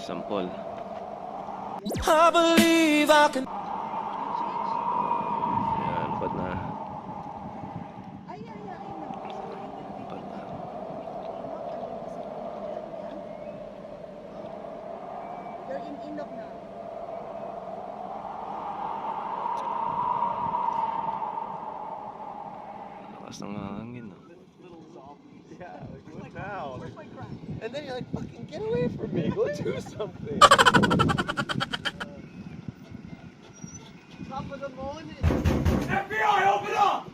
sampol. I believe I can. Ayan, lupad na. Lupad na. You're in Indok now. Lakas ng hangin, no? Little zombie. Yeah, like what now? And then you're like, fucking get away from me. Go do something. Top of the morning. FBI, open up!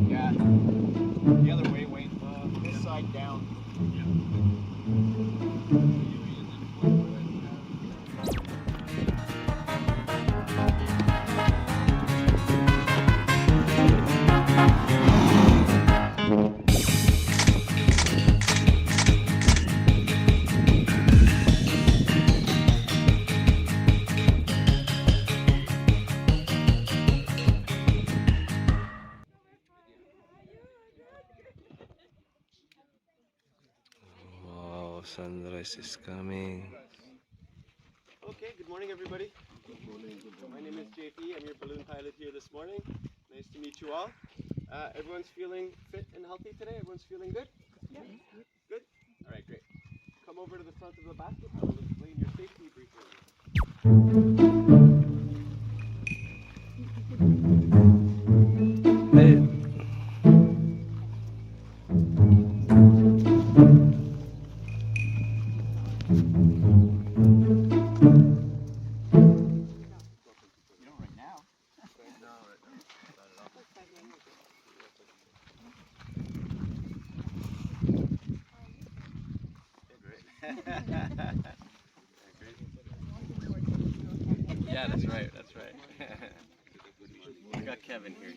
Yeah. The other way, Wayne. This side down. Wow, sunrise is coming. Okay, good morning everybody. Good morning. My name is JP. I'm your balloon pilot here this morning. Nice to meet you all. Everyone's feeling fit and healthy today? Everyone's feeling good? Yeah. Good? Alright, great. Come over to the front of the basket. I will explain your safety briefly. Hey. Yeah, that's right, that's right. I got Kevin here.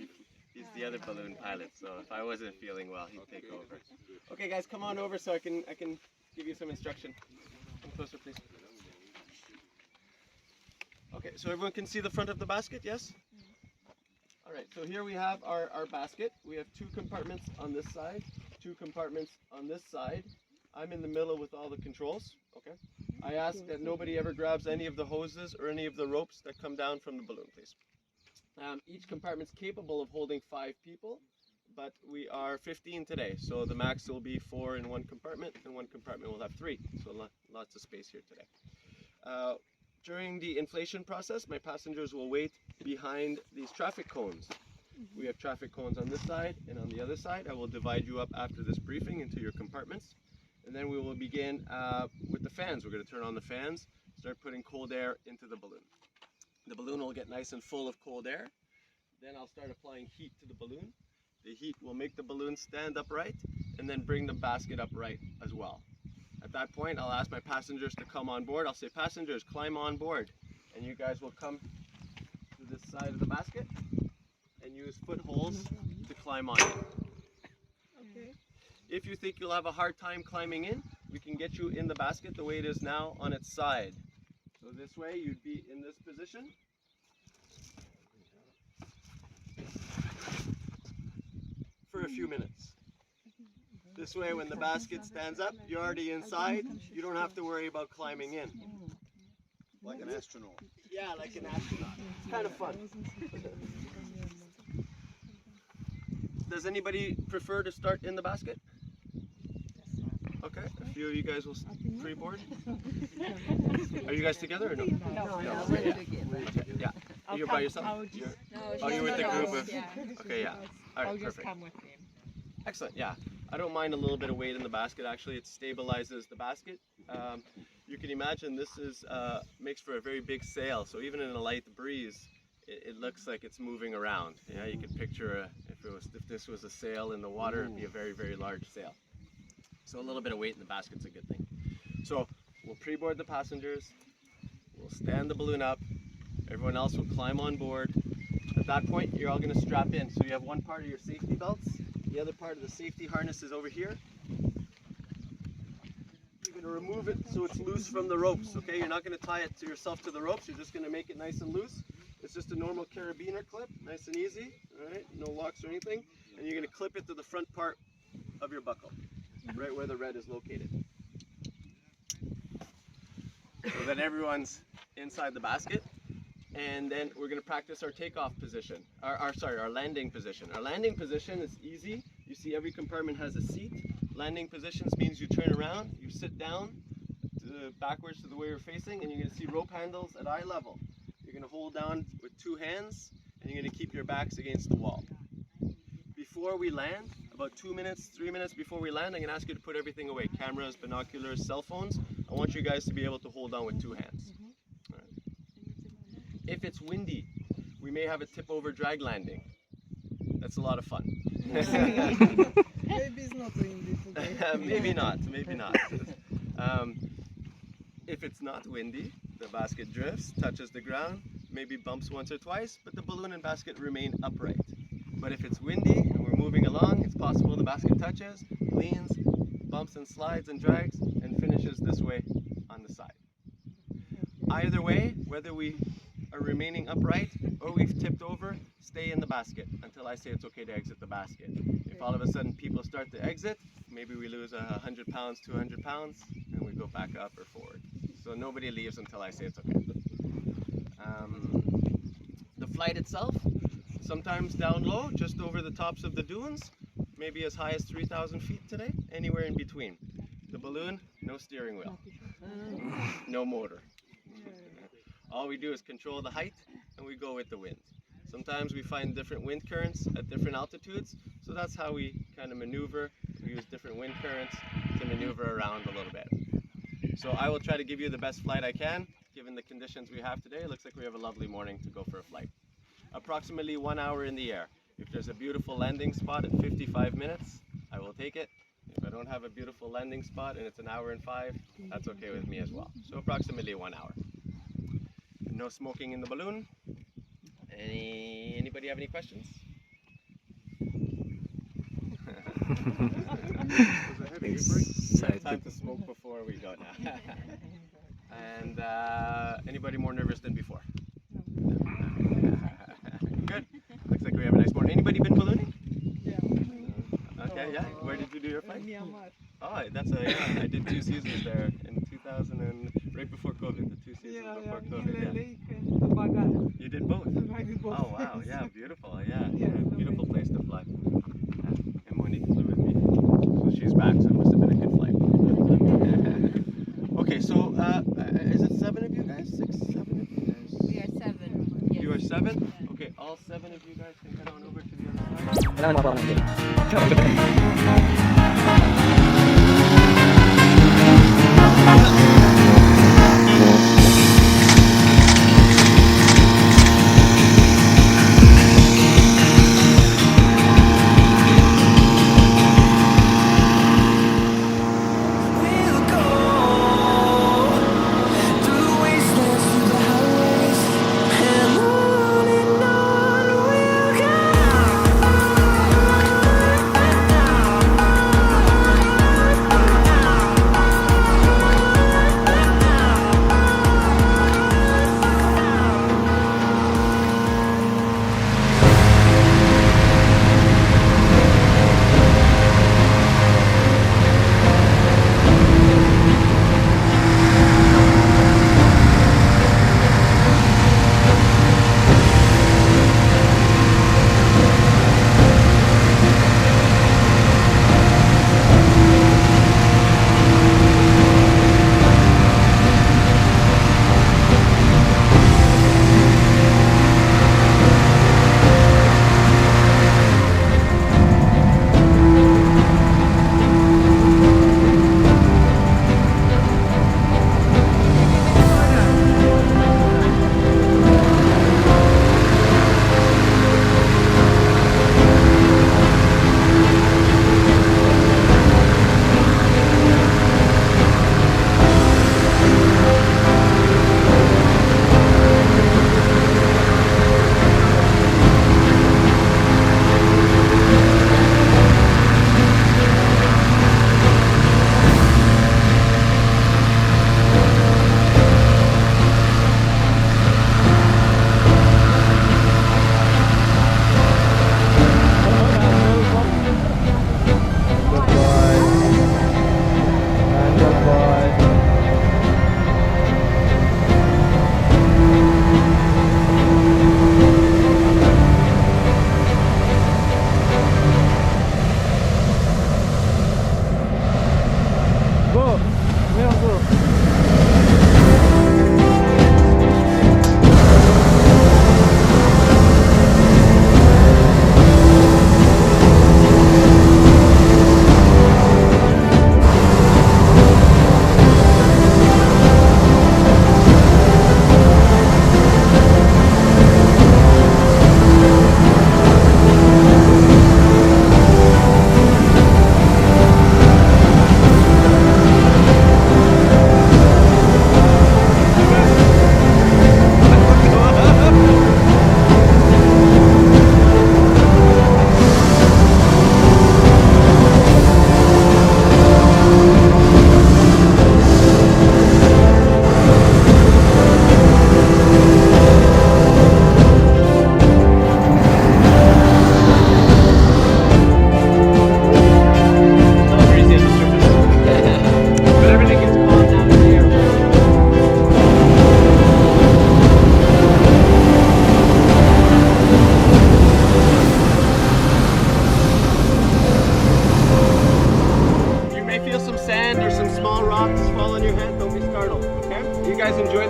He's the other balloon pilot, so if I wasn't feeling well, he'd take over. Okay guys, come on over so I can give you some instruction. Come closer, please. Okay, so everyone can see the front of the basket, yes? Alright, so here we have our basket. We have two compartments on this side, two compartments on this side. I'm in the middle with all the controls, okay? I ask that nobody ever grabs any of the hoses or any of the ropes that come down from the balloon, please. Each compartment's capable of holding 5 people, but we are 15 today, so the max will be 4 in one compartment, and one compartment will have 3, so lots of space here today. During the inflation process, my passengers will wait behind these traffic cones. We have traffic cones on this side and on the other side. I will divide you up after this briefing into your compartments. And then we will begin with the fans. We're going to turn on the fans, start putting cold air into the balloon. The balloon will get nice and full of cold air. Then I'll start applying heat to the balloon. The heat will make the balloon stand upright and then bring the basket upright as well. At that point, I'll ask my passengers to come on board. I'll say, passengers, climb on board. And you guys will come to this side of the basket and use footholds to climb on it. Okay. If you think you'll have a hard time climbing in, we can get you in the basket the way it is now on its side. So this way you'd be in this position. For a few minutes. This way when the basket stands up, you're already inside. You don't have to worry about climbing in. Like an astronaut. Yeah, like an astronaut. It's kind of fun. Does anybody prefer to start in the basket? Okay, a few of you guys will freeboard. Are you guys together or no? No. Okay, yeah. You're by yourself? You're with the group of... Okay, yeah. All right, perfect. Excellent, yeah. I don't mind a little bit of weight in the basket. Actually, it stabilizes the basket. You can imagine this is makes for a very big sail. So even in a light breeze, it looks like it's moving around. Yeah, you could picture if this was a sail in the water, it'd be a very, very large sail. So a little bit of weight in the basket's a good thing. So we'll pre-board the passengers. We'll stand the balloon up. Everyone else will climb on board. At that point, you're all going to strap in. So you have one part of your safety belts. The other part of the safety harness is over here. going to remove it so it's loose from the ropes, okay? You're not going to tie it to yourself to the ropes. You're just going to make it nice and loose. It's just a normal carabiner clip, nice and easy, all right? No locks or anything. And you're going to clip it to the front part of your buckle, right where the red is located. So that everyone's inside the basket. And then we're going to practice our takeoff position, our landing position. Our landing position is easy. You see every compartment has a seat. Landing positions means you turn around, you sit down backwards to the way you're facing, and you're going to see rope handles at eye level. You're going to hold down with 2 hands, and you're going to keep your backs against the wall. Before we land, about 2 minutes, 3 minutes before we land, I'm going to ask you to put everything away. Cameras, binoculars, cell phones. I want you guys to be able to hold on with 2 hands. All right. If it's windy, we may have a tip over drag landing. That's a lot of fun. Maybe it's not windy today. Maybe not. If it's not windy, the basket drifts, touches the ground, maybe bumps once or twice, but the balloon and basket remain upright. But if it's windy and we're moving along, it's possible the basket touches, leans, bumps and slides and drags, and finishes this way on the side. Either way, whether we are remaining upright or we've tipped over, stay in the basket until I say it's okay to exit the basket. If all of a sudden people start to exit, maybe we lose 100 pounds, 200 pounds, and we go back up or forward. So nobody leaves until I say it's okay. The flight itself, sometimes down low, just over the tops of the dunes, maybe as high as 3,000 feet today, anywhere in between. The balloon, no steering wheel, no motor. All we do is control the height and we go with the wind. Sometimes we find different wind currents at different altitudes, so that's how we kind of maneuver. We use different wind currents to maneuver around a little bit. So I will try to give you the best flight I can, given the conditions we have today. It looks like we have a lovely morning to go for a flight. Approximately 1 hour in the air. If there's a beautiful landing spot at 55 minutes, I will take it. If I don't have a beautiful landing spot and it's 1 hour and 5, that's okay with me as well. So approximately 1 hour. No smoking in the balloon. Anybody have any questions? Time to smoke before we go now. And anybody more nervous than before? Good. Looks like we have a nice morning. Anybody been ballooning? Yeah. Okay, yeah. Where did you do your flight? Myanmar. Oh, that's I did 2 seasons there in 2000 and right before COVID. The 2 seasons before COVID. In Yeah. Lake and Bagan. You did both. I did both. Oh wow, yeah, beautiful. Yeah, Yeah, beautiful place to fly. Yeah. And Monique flew with me, so she's back. So it must have been a good flight. Okay, so is it 7 of you guys? 6, 7 of you guys? We are 7. Yes. You are 7? Okay, all 7 of you guys can head on over to the other side. We'll go through the wastelands, through the highways, and on we'll go.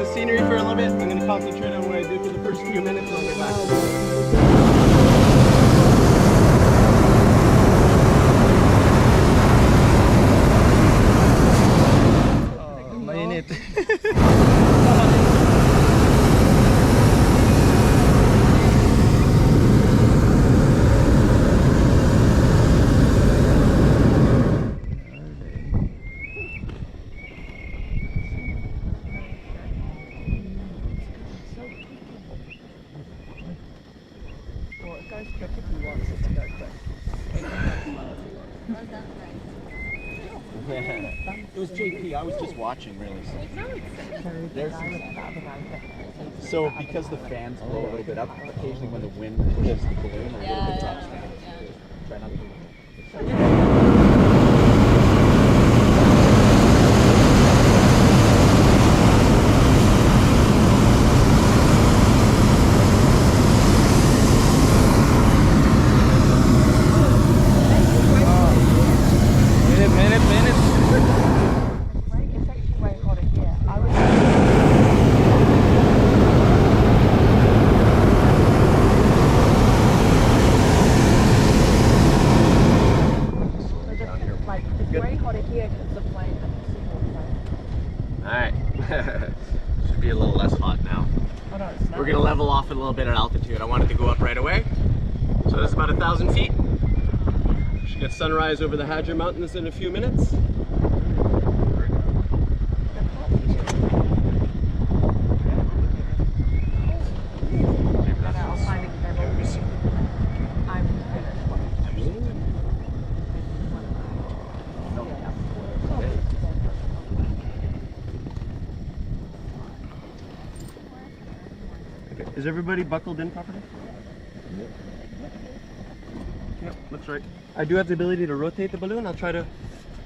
the scenery for a little bit. I'm gonna concentrate on what I do for the first few minutes and I'll get back to it. Mainit. Well, it goes quick if you want it to go quick. It was JP. I was just watching, really. There's so because the fans blow a little bit up, occasionally when the wind pushes the balloon a little bit drops down. Try not to. Minute. It's actually way hotter here. I was like, it's way hotter here because the plane and the single plane. Alright. Should be a little less hot now. Oh no, it's not. We're gonna level off a little bit at altitude. I wanted to go up right away. So this is about 1,000 feet. Should get sunrise over the Hadger Mountains in a few minutes. Okay. Is everybody buckled in properly? Yep, looks right. I do have the ability to rotate the balloon. I'll try to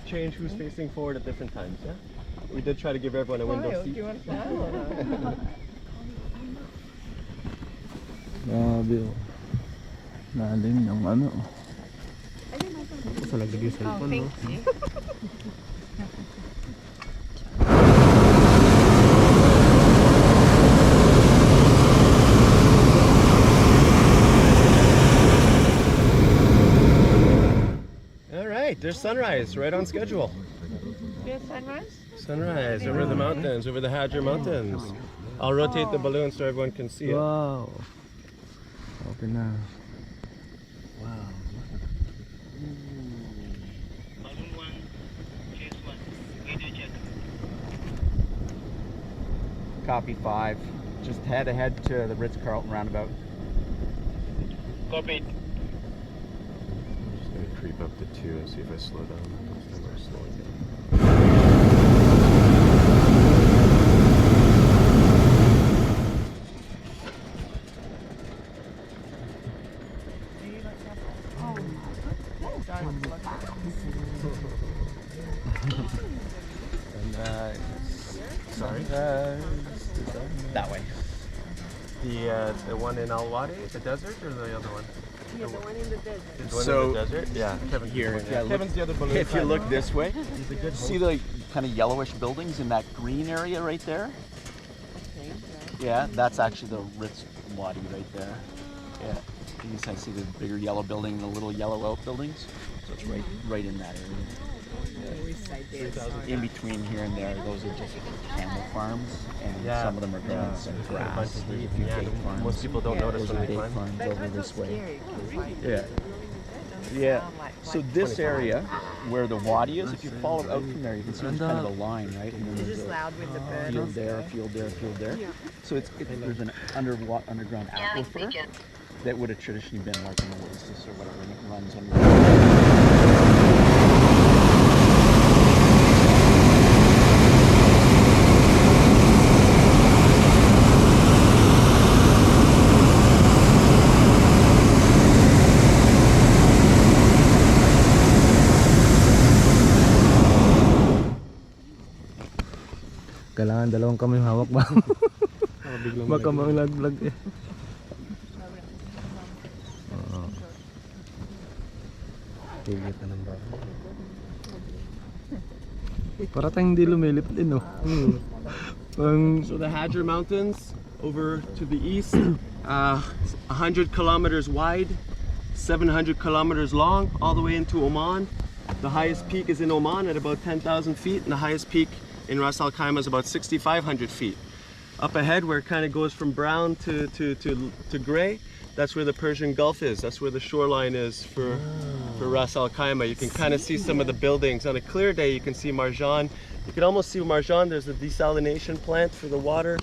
change who's facing forward at different times, yeah? We did try to give everyone a window Do seat. you want to fly or no? Grabe oh. Lalim ng ano. Sa naglagay sa Oh, thank you. All right, there's sunrise, right on schedule. Yeah, sunrise? Sunrise over the mountains, over the Hadger Mountains. I'll rotate the balloon so everyone can see it. Wow. Okay na. Copy 5. Just head ahead to the Ritz-Carlton roundabout. Copy. I'm just gonna creep up to 2 and see if I slow down. This time we're slowing down. Sorry? That way. The one in Al-Wadi, the desert, or the other one? Yeah, the one in the desert. The one So- in the desert? Yeah. Kevin, Here, yeah. look- Kevin's the other balloon. If you pilot. look this way, He's a good see host. the kind of yellowish buildings in that green area right there? Okay, Yeah, that's actually the Ritz Wadi right there. Yeah. You can kind of see the bigger yellow building and the little yellow outbuildings. So it's right in that area. we stayed there. In between here and there, those are just camel farms, and Yeah, some of them are growing yeah. some There's a grass. bunch of There's a deep, few yeah, date farms. most people don't notice Those when are they date climb. farms But over kind of this way. scary 'cause, like, Yeah. Yeah. So this area where the wadi is, if you follow out from there, you can see there's kind of a line, right? And then it's there's just a loud with the birds. field there, a field there, a field there. So there's an underground aquifer that would have traditionally been like an oasis or whatever, and it runs under. Kailangan dalawang kamay hawak ba? Baka manglaglag eh. Oo. Higit na ng baba. Para tayong hindi lumilip din oh. So the Hadjar Mountains over to the east, 100 kilometers wide, 700 kilometers long, all the way into Oman. The highest peak is in Oman at about 10,000 feet, and the highest peak in Ras Al Khaimah is about 6,500 feet. Up ahead, where it kind of goes from brown to gray, that's where the Persian Gulf is. That's where the shoreline is for Ras Al Khaimah. You can kind of see some of the buildings. On a clear day, you can see Marjan. You can almost see Marjan. There's a desalination plant for the water.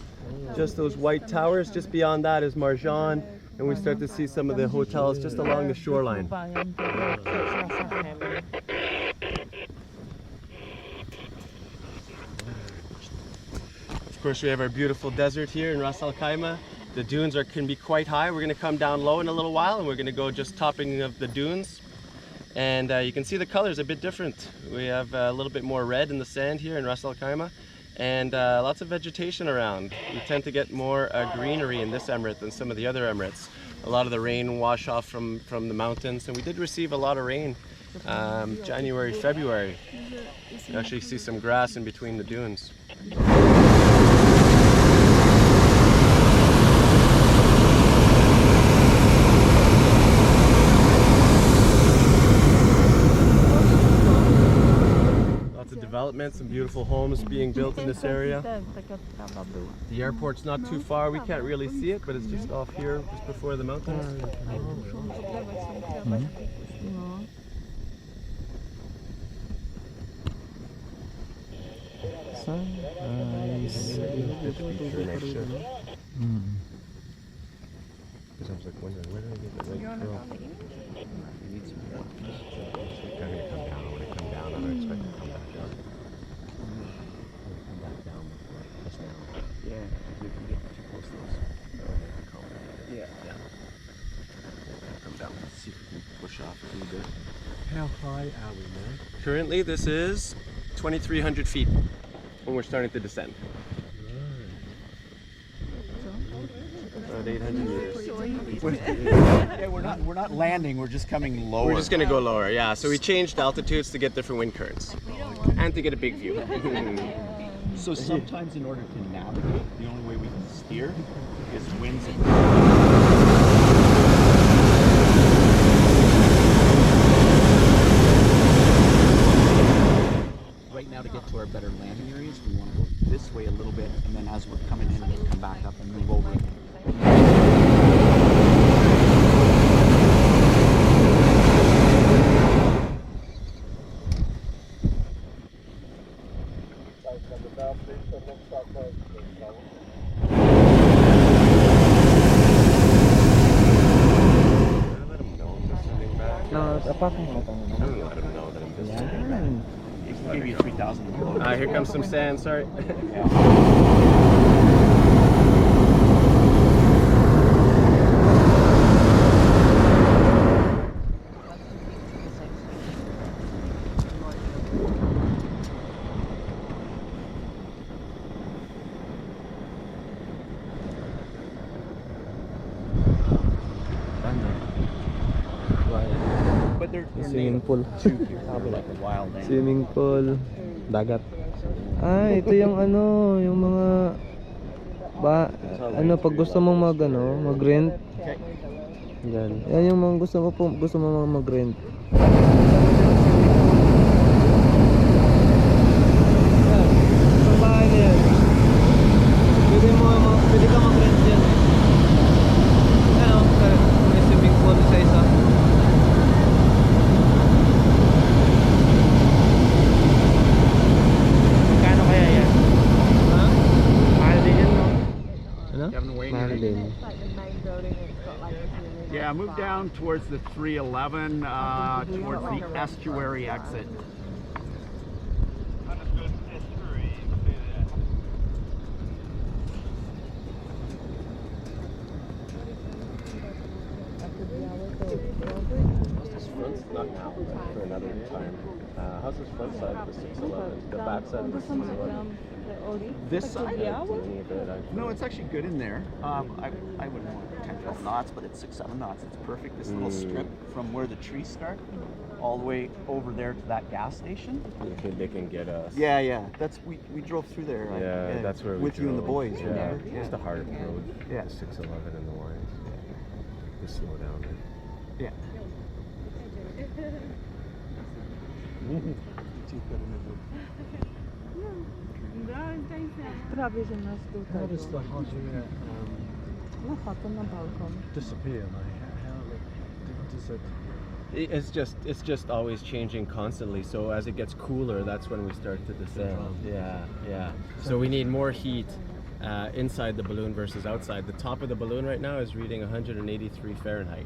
Just those white towers. Just beyond that is Marjan. And we start to see some of the hotels just along the shoreline. Of course, we have our beautiful desert here in Ras Al Khaimah. The dunes can be quite high. We're going to come down low in a little while, and we're going to go just topping of the dunes. And you can see the colors a bit different. We have a little bit more red in the sand here in Ras Al Khaimah, and lots of vegetation around. We tend to get more greenery in this emirate than some of the other emirates. A lot of the rain wash off from the mountains, and we did receive a lot of rain January, February. You actually see some grass in between the dunes. Development, some beautiful homes being built in this area. The airport's not too far. We can't really see it, but it's just off here, just before the mountains. Because I was like wondering, where did I get the right girl? I'm gonna come down. When I come down, I don't expect to come back up. Come back down before just now. Yeah, you can get too close to this. Yeah. Come down. Let's see if we can push off a little bit. How high are we, man? Currently, this is 2,300 feet when we're starting to descend. About 800 meters. Yeah, we're not landing. We're just coming lower. We're just gonna go lower, yeah. So we changed altitudes to get different wind currents and to get a big view. So sometimes, in order to navigate, the only way we can steer is winds and right now, to get to our better landing areas, we want to go this way a little bit, and then as we're coming in, we'll come back up and move over. Give you 3,000. Here comes some sand, sorry. But they're Swimming pool. probably like a wild animal. Swimming pool. Dagat. Ah, ito yung ano, yung mga pag gusto mong mag-rent. Yan. Yan yung mga gusto mo mag-rent. Ang bahay na yan. Pwede ka mag-rent yan. Ano, may swimming pool sa isa. Yeah, move down towards the 311, towards the estuary exit. Not now, for another time. How's this front side of the 611? The back side of the 611? This side? No, it's actually good in there. I wouldn't want 10, 12 knots, but it's 6, 7 knots. It's perfect. This little strip from where the trees start all the way over there to that gas station. They can get us. Yeah. That's we drove through there. Yeah, that's where we with you and the drove. boys. Yeah, it's the hard road. Yeah. 611 in the lines. Just slow down there. Yeah. Prawie, że nas do How tego. does the hot air No chata na balkon. disappear? Like, how does it? It's just always changing constantly. So as it gets cooler, that's when we start to descend. Yeah. So we need more heat inside the balloon versus outside. The top of the balloon right now is reading 183 Fahrenheit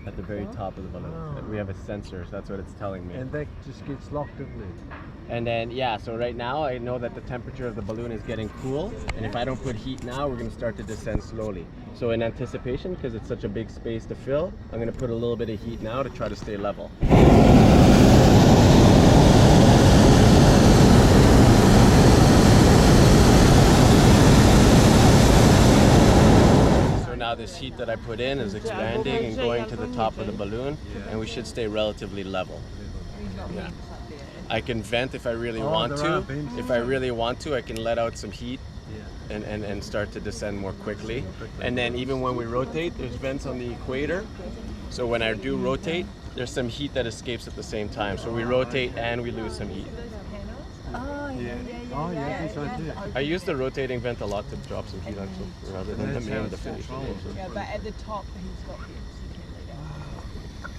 at the very top of the balloon. Oh. We have a sensor, so that's what it's telling me. And that just gets locked in there. And then, so right now I know that the temperature of the balloon is getting cool, and if I don't put heat now, we're gonna start to descend slowly. So in anticipation, because it's such a big space to fill, I'm gonna put a little bit of heat now to try to stay level. So now this heat that I put in is expanding and going to the top of the balloon, and we should stay relatively level. Yeah. I can vent if I really want there to. are vents. If I really want to, I can let out some heat and start to descend more quickly. And then even when we rotate, there's vents on the equator. So when I do rotate, there's some heat that escapes at the same time. So we rotate and we lose some heat. Oh yeah, that's right there. I use the rotating vent a lot to drop some heat actually, rather than the That's how main it's definition. controlled. Yeah, but at the top he's got here, so you can lay down.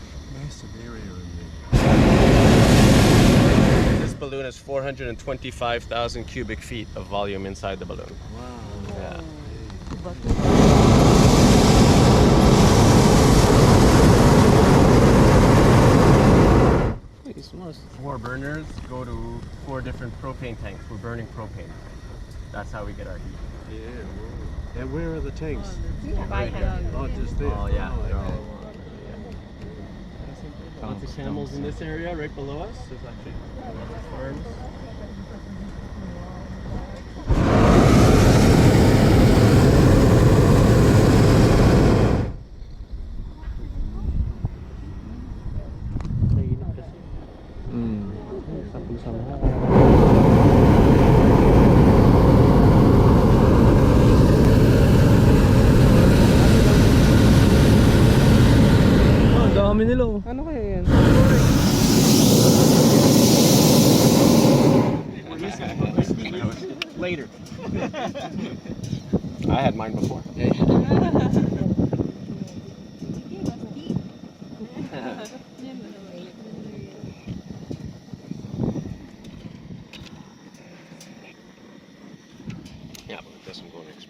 Massive area in This balloon has 425,000 cubic feet of volume inside the balloon. there. Wow. Yeah. Four burners go to 4 different propane tanks. We're burning propane. That's how we get our heat. Yeah. And where are the tanks? Right there. Oh, just there. Oh yeah. Oh, they're okay. all- Lots of camels in this area right below us. There's actually lots of farms. Ang dami nila oh. Ano kaya yan? Later. I had mine before. Yeah, but it doesn't go next.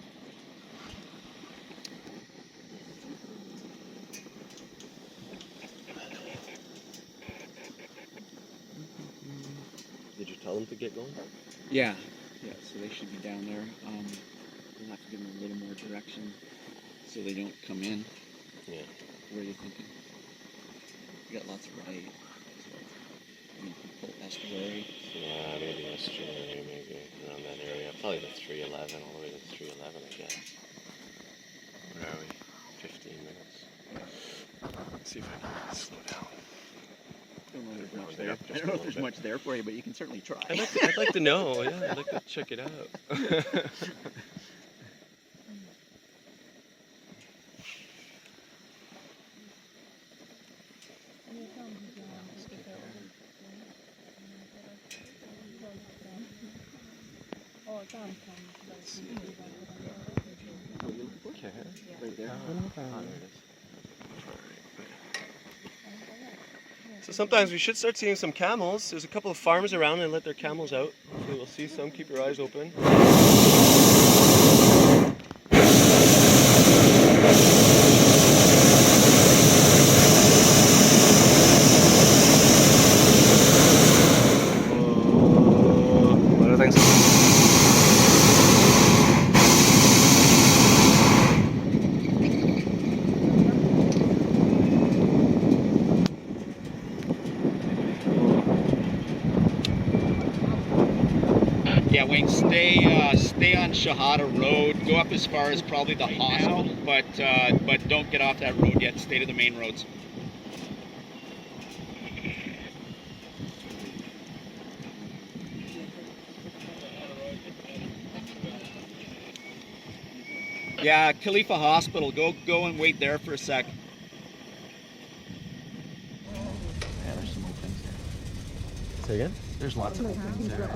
Did you tell them to get going? Yeah, so they should be down there. We'll have to give them a little more direction so they don't come in. Yeah. What are you thinking? You got lots of right. So, I mean, pull estuary. Yeah, maybe estuary, maybe around that area. Probably the 311, all the way to 311, I guess. Where are we? 15 minutes. Let's see if I can slow down. I don't know if there's much Just there. a I don't know if little there's bit. much there for you, but you can certainly try. I'd like to know, yeah, I'd like to check it out. Okay. Right there. So sometimes we should start seeing some camels. There's a couple of farms around and let their camels out. So we'll see some. Keep your eyes open. Bueno, thanks. Yeah, Wayne, stay on Shahada Road. Go up as far as probably the hospital, but don't get off that road yet. Stay to the main roads. Yeah, Khalifa Hospital. Go and wait there for a sec. Yeah, there's some openings there. Say again? There's lots of openings there.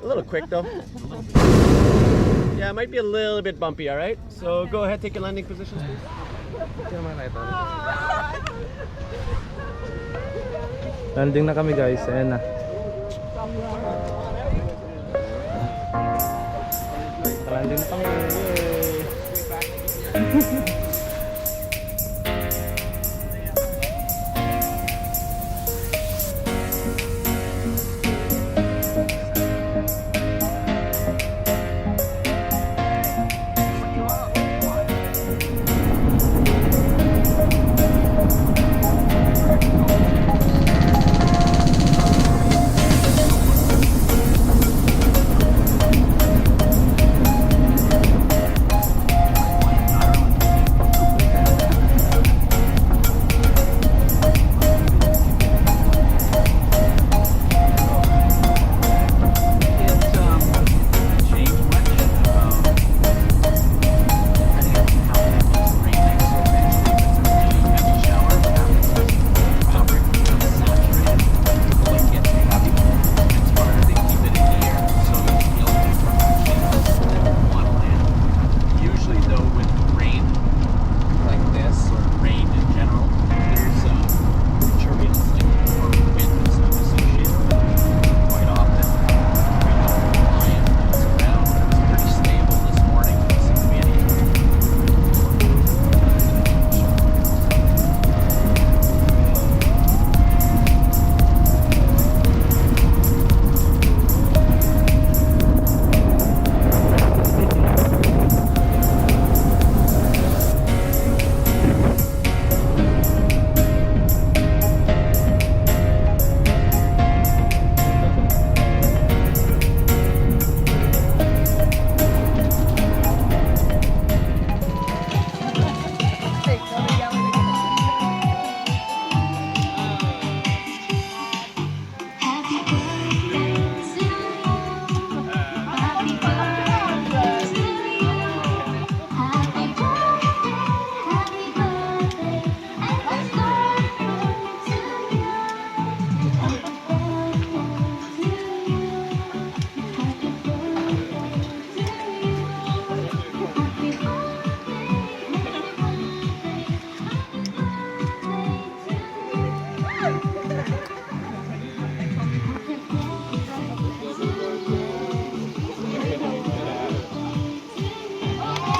A little quick though. Yeah, it might be a little bit bumpy, alright? So go ahead, take your landing positions, please. Landing na kami guys, ayan na. Landing na kami.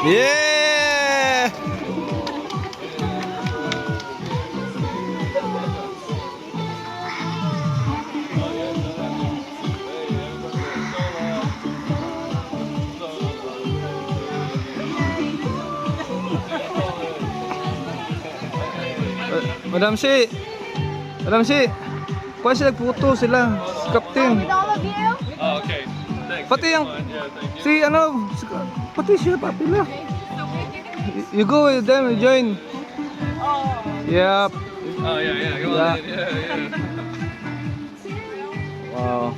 Yay! Yeah! Madam Si! Madam Si! Kuha sila nagputo sila. Captain. Oh, okay. Thanks. Pati yung... Si ano... Pati siya papila. You go with them, you join. Yep. Oh, yeah, go Yeah. on. Yeah. Wow.